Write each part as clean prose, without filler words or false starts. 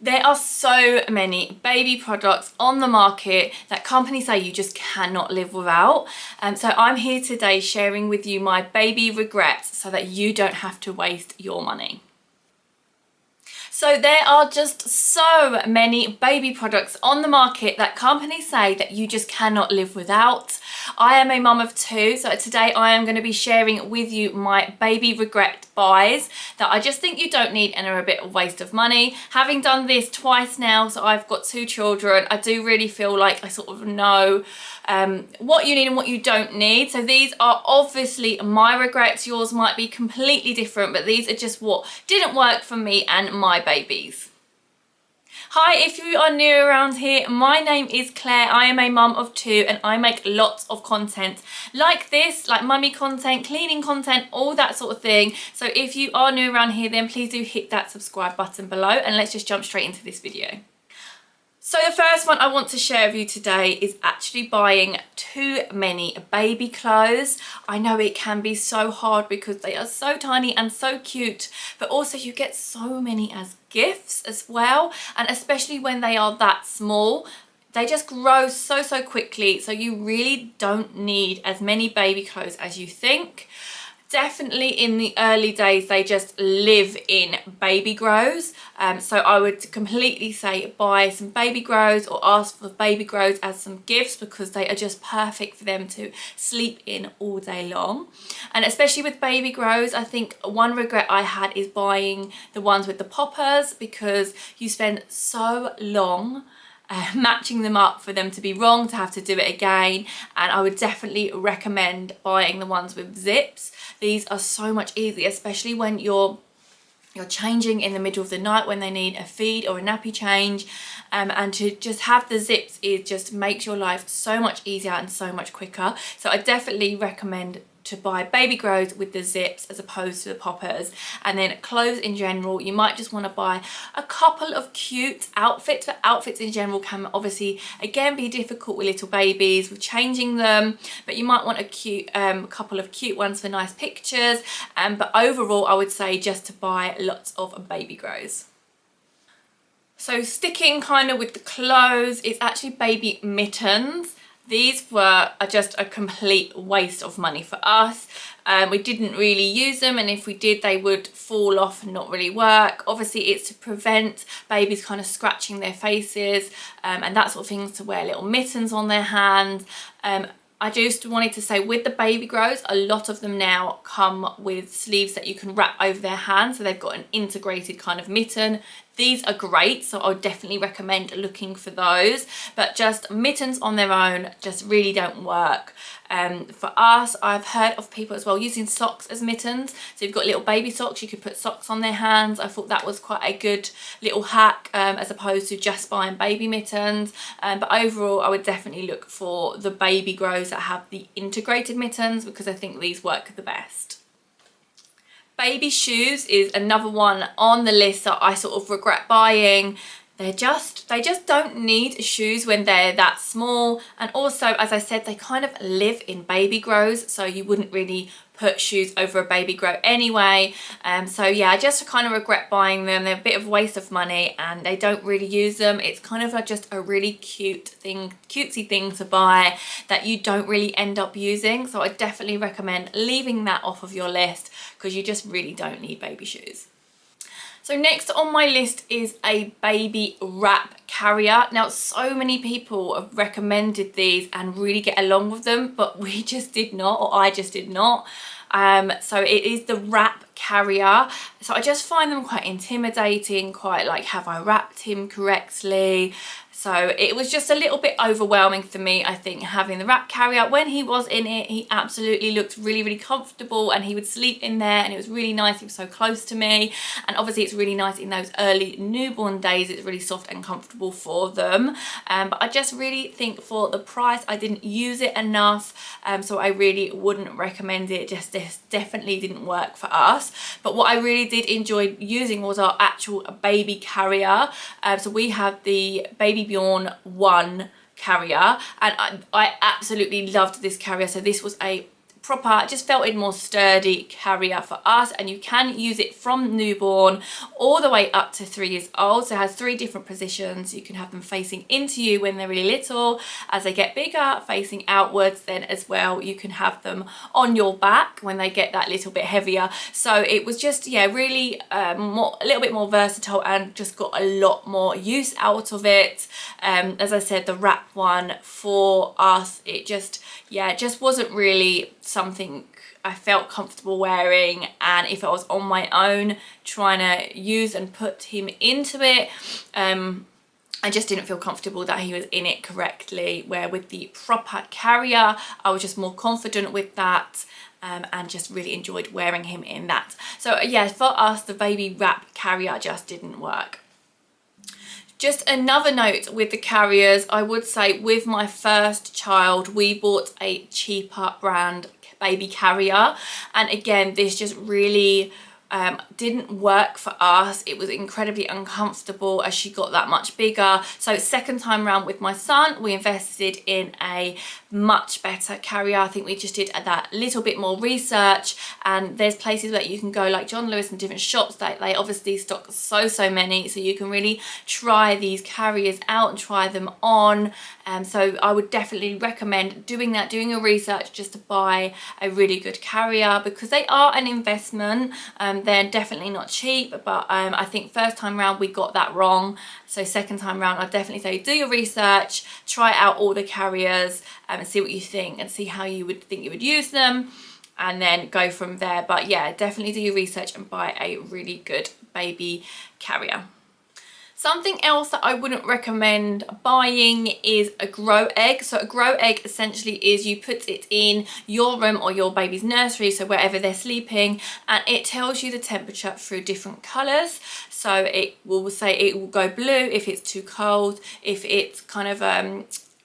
There are so many baby products on the market that companies say you just cannot live without. So I'm here today sharing with you my baby regrets so that you don't have to waste your money. So there are just so many baby products on the market that companies say that you just cannot live without. I am a mum of two, so today I am going to be sharing with you my baby regret buys that I just think you don't need and are a bit of waste of money. Having done this twice now, so I've got two children, I do really feel like I sort of know what you need and what you don't need. So these are obviously my regrets. Yours might be completely different, but these are just what didn't work for me and my babies. Hi, if you are new around here, my name is Claire. I am a mum of two and I make lots of content like this, like mummy content, cleaning content, all that sort of thing. So if you are new around here, then please do hit that subscribe button below and let's just jump straight into this video. So the first one I want to share with you today is actually buying too many baby clothes. I know it can be so hard because they are so tiny and so cute, but also you get so many as gifts as well. And especially when they are that small, they just grow so quickly. So you really don't need as many baby clothes as you think. Definitely in the early days, they just live in baby grows. So I would completely say buy some baby grows or ask for baby grows as some gifts because they are just perfect for them to sleep in all day long. And especially with baby grows, I think one regret I had is buying the ones with the poppers because you spend so long matching them up for them to be wrong, to have to do it again. And I would definitely recommend buying the ones with zips. These are so much easier, especially when you're changing in the middle of the night when they need a feed or a nappy change, and to just have the zips, it just makes your life so much easier and so much quicker. So I definitely recommend to buy baby grows with the zips as opposed to the poppers. And then clothes in general, you might just want to buy a couple of cute outfits, but outfits in general can obviously again be difficult with little babies with changing them, but you might want a cute couple of cute ones for nice pictures. But overall I would say just to buy lots of baby grows. So sticking kind of with the clothes, it's actually baby mittens. These were just a complete waste of money for us. We didn't really use them, and if we did, they would fall off and not really work. Obviously, it's to prevent babies kind of scratching their faces and that sort of things, to wear little mittens on their hands. I just wanted to say with the baby grows, a lot of them now come with sleeves that you can wrap over their hands, so they've got an integrated kind of mitten. These are great, so I would definitely recommend looking for those, but just mittens on their own just really don't work. For us, I've heard of people as well using socks as mittens. So you've got little baby socks, you could put socks on their hands. I thought that was quite a good little hack as opposed to just buying baby mittens. But overall, I would definitely look for the baby grows that have the integrated mittens because I think these work the best. Baby shoes is another one on the list that I sort of regret buying. They just don't need shoes when they're that small, and also, as I said, they kind of live in baby grows, so you wouldn't really put shoes over a baby grow anyway. So yeah, I just kind of regret buying them. They're a bit of a waste of money and they don't really use them. It's kind of just a really cutesy thing to buy that you don't really end up using. So I definitely recommend leaving that off of your list because you just really don't need baby shoes. So next on my list is a baby wrap carrier. Now, so many people have recommended these and really get along with them, but we just did not, or I just did not. So it is the wrap carrier. So I just find them quite intimidating, quite like, have I wrapped him correctly? So it was just a little bit overwhelming for me, I think, having the wrap carrier. When he was in it, he absolutely looked really comfortable and he would sleep in there and it was really nice. He was so close to me. And obviously it's really nice in those early newborn days. It's really soft and comfortable for them. But I just really think for the price, I didn't use it enough. So I really wouldn't recommend it. Just this definitely didn't work for us. But what I really did enjoy using was our actual baby carrier. So we have the Baby Bjorn 1 carrier and I absolutely loved this carrier. So this was a proper, just felt it more sturdy carrier for us. And you can use it from newborn all the way up to 3 years old. So it has 3 different positions. You can have them facing into you when they're really little. As they get bigger, facing outwards. Then as well, you can have them on your back when they get that little bit heavier. So it was just, yeah, really a little bit more versatile, and just got a lot more use out of it. As I said, the wrap one for us, it just, yeah, just wasn't really something I felt comfortable wearing. And if I was on my own trying to use and put him into it, I just didn't feel comfortable that he was in it correctly, where with the proper carrier I was just more confident with that. And just really enjoyed wearing him in that. So yeah, for us, the baby wrap carrier just didn't work. Just another note with the carriers, I would say with my first child, we bought a cheaper brand baby carrier. And again, this just really didn't work for us. It was incredibly uncomfortable as she got that much bigger. So second time round with my son, we invested in a much better carrier. I think we just did that little bit more research, and there's places where you can go like John Lewis and different shops that they obviously stock so many, so you can really try these carriers out and try them on. So I would definitely recommend doing that, doing your research just to buy a really good carrier, because they are an investment. They're definitely not cheap, but I think first time round we got that wrong. So second time round, I'd definitely say do your research, try out all the carriers, and see what you think, and see how you would think you would use them, and then go from there. But yeah, definitely do your research and buy a really good baby carrier. Something else that I wouldn't recommend buying is a Gro Egg. So a Gro Egg essentially is you put it in your room or your baby's nursery, so wherever they're sleeping, and it tells you the temperature through different colours. So it will say it will go blue if it's too cold, if it's kind of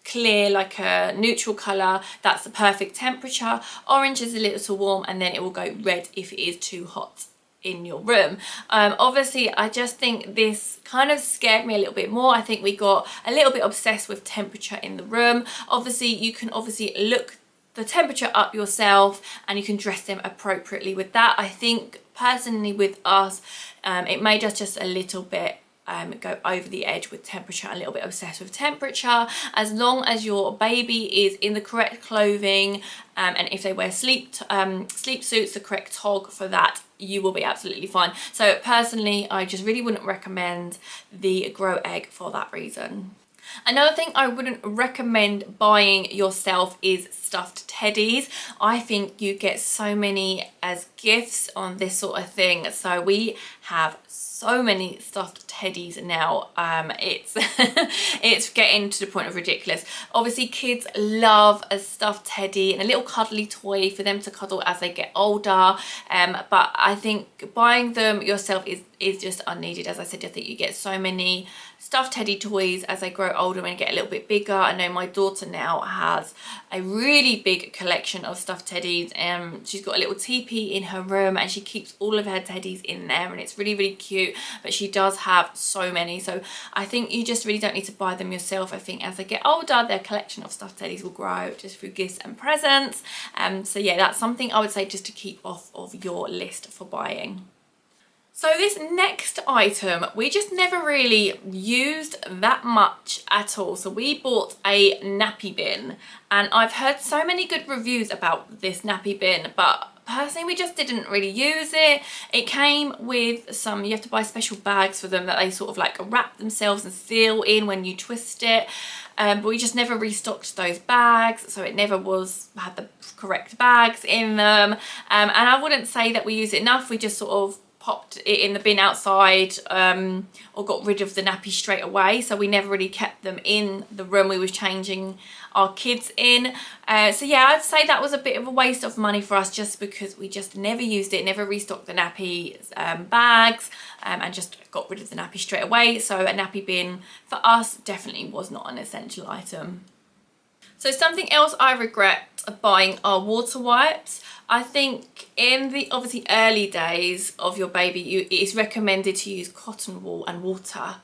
clear, like a neutral colour, that's the perfect temperature. Orange is a little too warm, and then it will go red if it is too hot in your room. Obviously I just think this kind of scared me a little bit more. I think we got a little bit obsessed with temperature in the room. Obviously you can look the temperature up yourself, and you can dress them appropriately with that. I think personally with us, it made us just a little bit go over the edge with temperature, a little bit obsessed with temperature. As long as your baby is in the correct clothing, and if they wear sleep suits, the correct tog for that, you will be absolutely fine. So personally, I just really wouldn't recommend the Gro Egg for that reason. Another thing I wouldn't recommend buying yourself is stuffed teddies. I think you get so many as gifts on this sort of thing. So we have so many stuffed teddies now. It's getting to the point of ridiculous. Obviously kids love a stuffed teddy and a little cuddly toy for them to cuddle as they get older, but I think buying them yourself is just unneeded. As I said, I think you get so many stuffed teddy toys as they grow older and get a little bit bigger. I know my daughter now has a really big collection of stuffed teddies, and she's got a little teepee in her room, and she keeps all of her teddies in there, and it's really cute. But she does have so many, so I think you just really don't need to buy them yourself. I think as they get older, their collection of stuffed teddies will grow just through gifts and presents. So yeah, that's something I would say just to keep off of your list for buying. So this next item, we just never really used that much at all. So we bought a nappy bin, and I've heard so many good reviews about this nappy bin, but personally we just didn't really use it. It came with you have to buy special bags for them that they sort of like wrap themselves and seal in when you twist it. But we just never restocked those bags, so it never had the correct bags in them. And I wouldn't say that we use it enough. We just sort of popped it in the bin outside, or got rid of the nappy straight away, so we never really kept them in the room we was changing our kids in. So yeah, I'd say that was a bit of a waste of money for us, just because we just never used it, never restocked the nappy bags, and just got rid of the nappy straight away. So a nappy bin for us definitely was not an essential item. So something else I regret buying are water wipes. I think in the obviously early days of your baby, it's recommended to use cotton wool and water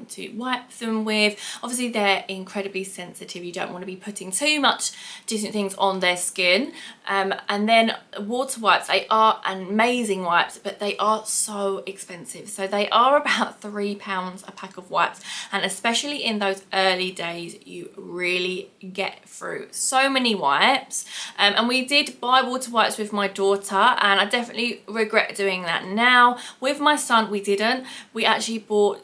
to wipe them with. Obviously they're incredibly sensitive, you don't want to be putting too much different things on their skin, and then water wipes, they are amazing wipes, but they are so expensive. So they are about £3 a pack of wipes, and especially in those early days you really get through so many wipes. And we did buy water wipes with my daughter, and I definitely regret doing that now. With my son we didn't. We actually bought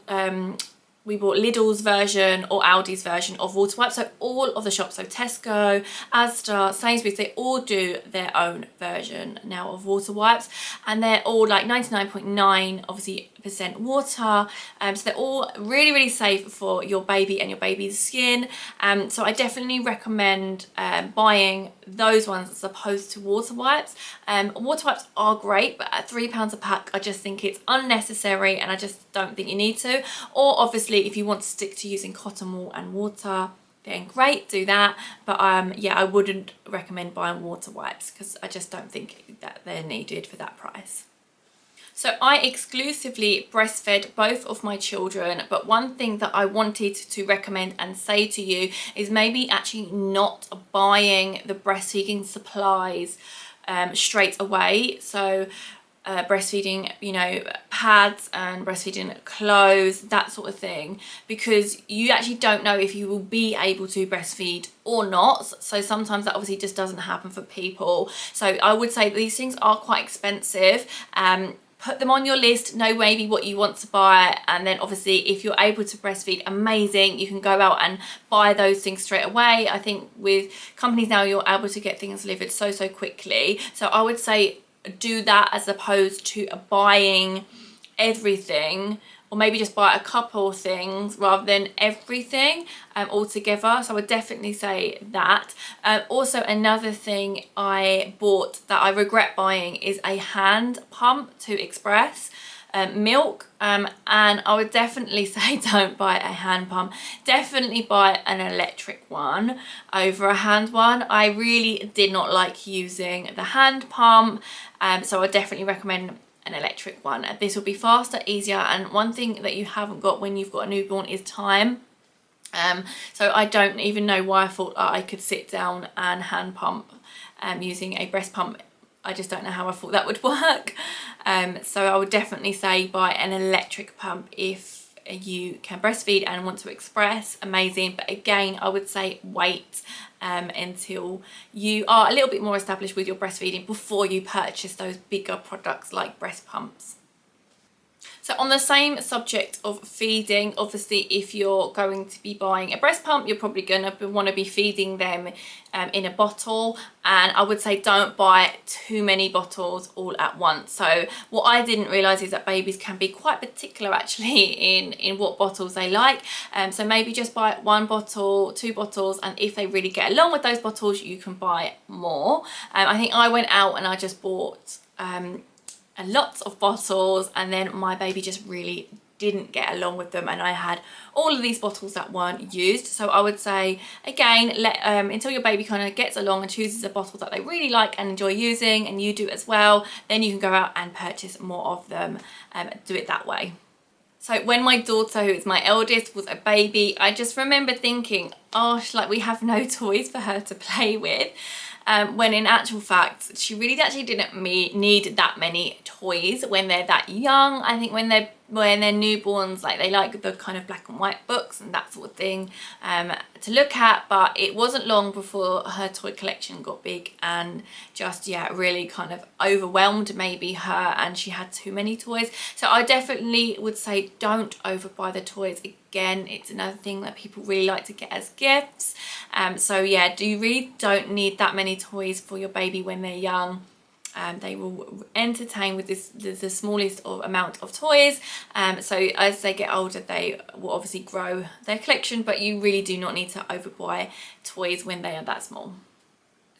Lidl's version or Aldi's version of water wipes. So all of the shops, so Tesco, Asda, Sainsbury's, they all do their own version now of water wipes, and they're all like 99.9 obviously percent water, so they're all really safe for your baby and your baby's skin. So I definitely recommend buying those ones as opposed to water wipes. Water wipes are great, but at £3 a pack I just think it's unnecessary, and I just don't think you need to. Or obviously if you want to stick to using cotton wool and water, then great, do that. But yeah, I wouldn't recommend buying water wipes because I just don't think that they're needed for that price. So I exclusively breastfed both of my children, but one thing that I wanted to recommend and say to you is maybe actually not buying the breastfeeding supplies straight away. So breastfeeding, you know, pads and breastfeeding clothes, that sort of thing, because you actually don't know if you will be able to breastfeed or not. So sometimes that obviously just doesn't happen for people. So I would say these things are quite expensive. Put them on your list, know maybe what you want to buy, and then obviously if you're able to breastfeed, amazing, you can go out and buy those things straight away. I think with companies now you're able to get things delivered so quickly, so I would say do that as opposed to buying everything, or maybe just buy a couple of things rather than everything all together. So I would definitely say that. Also another thing I bought that I regret buying is a hand pump to express milk, and I would definitely say don't buy a hand pump. Definitely buy an electric one over a hand one. I really did not like using the hand pump, so I definitely recommend an electric one. This will be faster, easier, and one thing that you haven't got when you've got a newborn is time. So I don't even know why I thought I could sit down and hand pump using a breast pump. I just don't know how I thought that would work. So I would definitely say buy an electric pump if you can breastfeed and want to express, amazing. But again, I would say wait until you are a little bit more established with your breastfeeding before you purchase those bigger products like breast pumps. So on the same subject of feeding, obviously if you're going to be buying a breast pump, you're probably going to want to be feeding them in a bottle, and I would say don't buy too many bottles all at once. So what I didn't realise is that babies can be quite particular actually in what bottles they like, so maybe just buy 1 bottle, 2 bottles, and if they really get along with those bottles you can buy more. I think I went out and I just bought lots of bottles, and then my baby just really didn't get along with them, and I had all of these bottles that weren't used. So I would say again, until your baby kind of gets along and chooses a bottle that they really like and enjoy using, and you do as well, then you can go out and purchase more of them. Do it that way. So when my daughter, who is my eldest, was a baby, I just remember thinking, oh, like we have no toys for her to play with. When in actual fact, she really actually didn't need that many toys when they're that young. I think when they're newborns, like they like the kind of black and white books and that sort of thing to look at, but it wasn't long before her toy collection got big and just, yeah, really kind of overwhelmed maybe her, and she had too many toys. So I definitely would say don't overbuy the toys. Again, it's another thing that people really like to get as gifts. So yeah, you really don't need that many toys for your baby when they're young. They will entertain with the smallest amount of toys. So as they get older, they will obviously grow their collection, but you really do not need to overbuy toys when they are that small.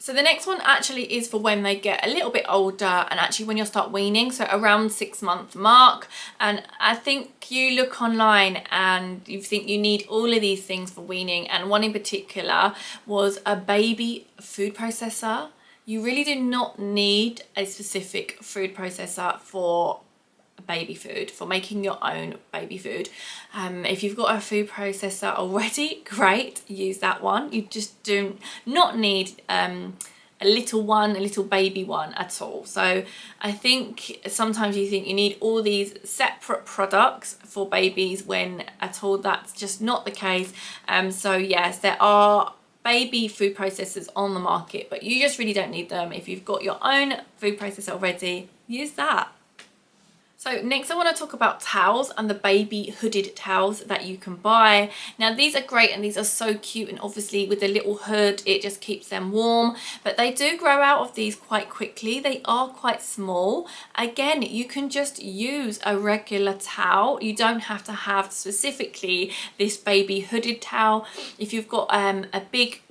So the next one actually is for when they get a little bit older and actually when you'll start weaning, so around 6-month mark. And I think you look online and you think you need all of these things for weaning, and one in particular was a baby food processor. You really do not need a specific food processor for baby food, for making your own baby food. If you've got a food processor already, great, use that one. You just do not need a little baby one at all. So I think sometimes you think you need all these separate products for babies, when at all that's just not the case. So yes, there are baby food processors on the market, but you just really don't need them. If you've got your own food processor already, use that. So next I want to talk about towels and the baby hooded towels that you can buy. Now these are great and these are so cute, and obviously with the little hood it just keeps them warm, but they do grow out of these quite quickly. They are quite small. Again, you can just use a regular towel. You don't have to have specifically this baby hooded towel. If you've got a big,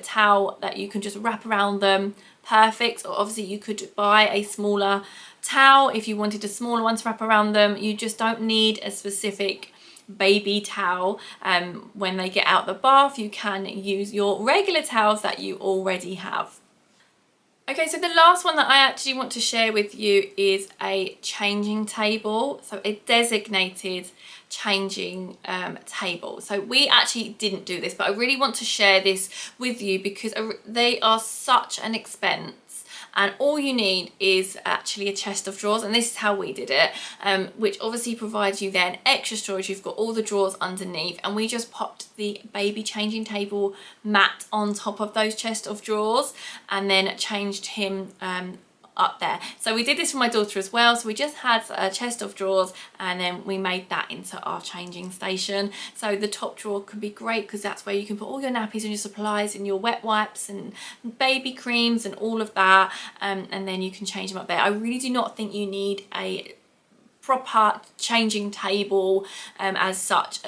towel that you can just wrap around them, perfect. Or obviously you could buy a smaller towel if you wanted a smaller one to wrap around them. You just don't need a specific baby towel. When they get out the bath, you can use your regular towels that you already have. Okay, so the last one that I actually want to share with you is a changing table. So a designated changing table. So we actually didn't do this, but I really want to share this with you because they are such an expense. And all you need is actually a chest of drawers, and this is how we did it, which obviously provides you then extra storage. You've got all the drawers underneath, and we just popped the baby changing table mat on top of those chest of drawers and then changed him up there. So we did this for my daughter as well. So we just had a chest of drawers and then we made that into our changing station. So the top drawer can be great because that's where you can put all your nappies and your supplies and your wet wipes and baby creams and all of that, and then you can change them up there. I really do not think you need a proper changing table as such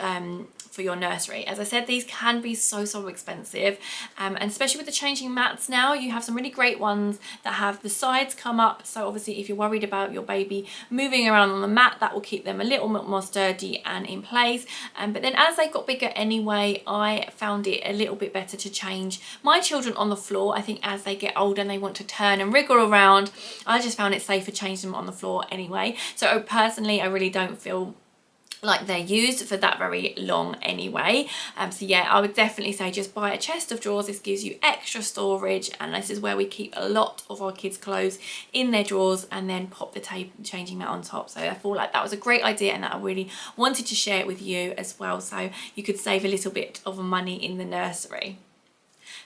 for your nursery. As I said, these can be so expensive, and especially with the changing mats now, you have some really great ones that have the sides come up. So obviously if you're worried about your baby moving around on the mat, that will keep them a little bit more sturdy and in place. But then as they got bigger anyway, I found it a little bit better to change my children on the floor. I think as they get older and they want to turn and wriggle around, I just found it safer changing them on the floor anyway. So personally, I really don't feel like they're used for that very long anyway. So yeah, I would definitely say just buy a chest of drawers. This gives you extra storage, and this is where we keep a lot of our kids' clothes in their drawers, and then pop the changing mat on top. So I feel like that was a great idea and that I really wanted to share it with you as well, so you could save a little bit of money in the nursery.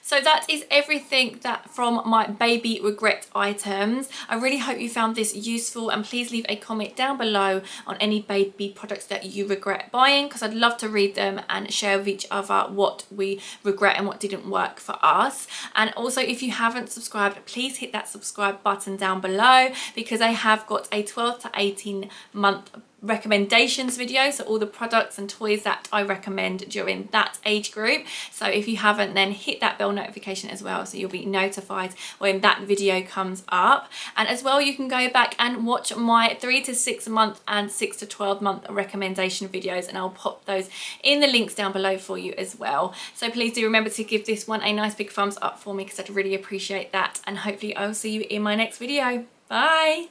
So that is everything from my baby regret items. I really hope you found this useful, and please leave a comment down below on any baby products that you regret buying, because I'd love to read them and share with each other what we regret and what didn't work for us. And also, if you haven't subscribed, please hit that subscribe button down below, because I have got a 12 to 18 month recommendations video, so all the products and toys that I recommend during that age group. So if you haven't, then hit that bell notification as well, so you'll be notified when that video comes up. And as well, you can go back and watch my 3 to 6 month and 6 to 12 month recommendation videos, and I'll pop those in the links down below for you as well. So please do remember to give this one a nice big thumbs up for me, because I'd really appreciate that, and hopefully I'll see you in my next video. Bye.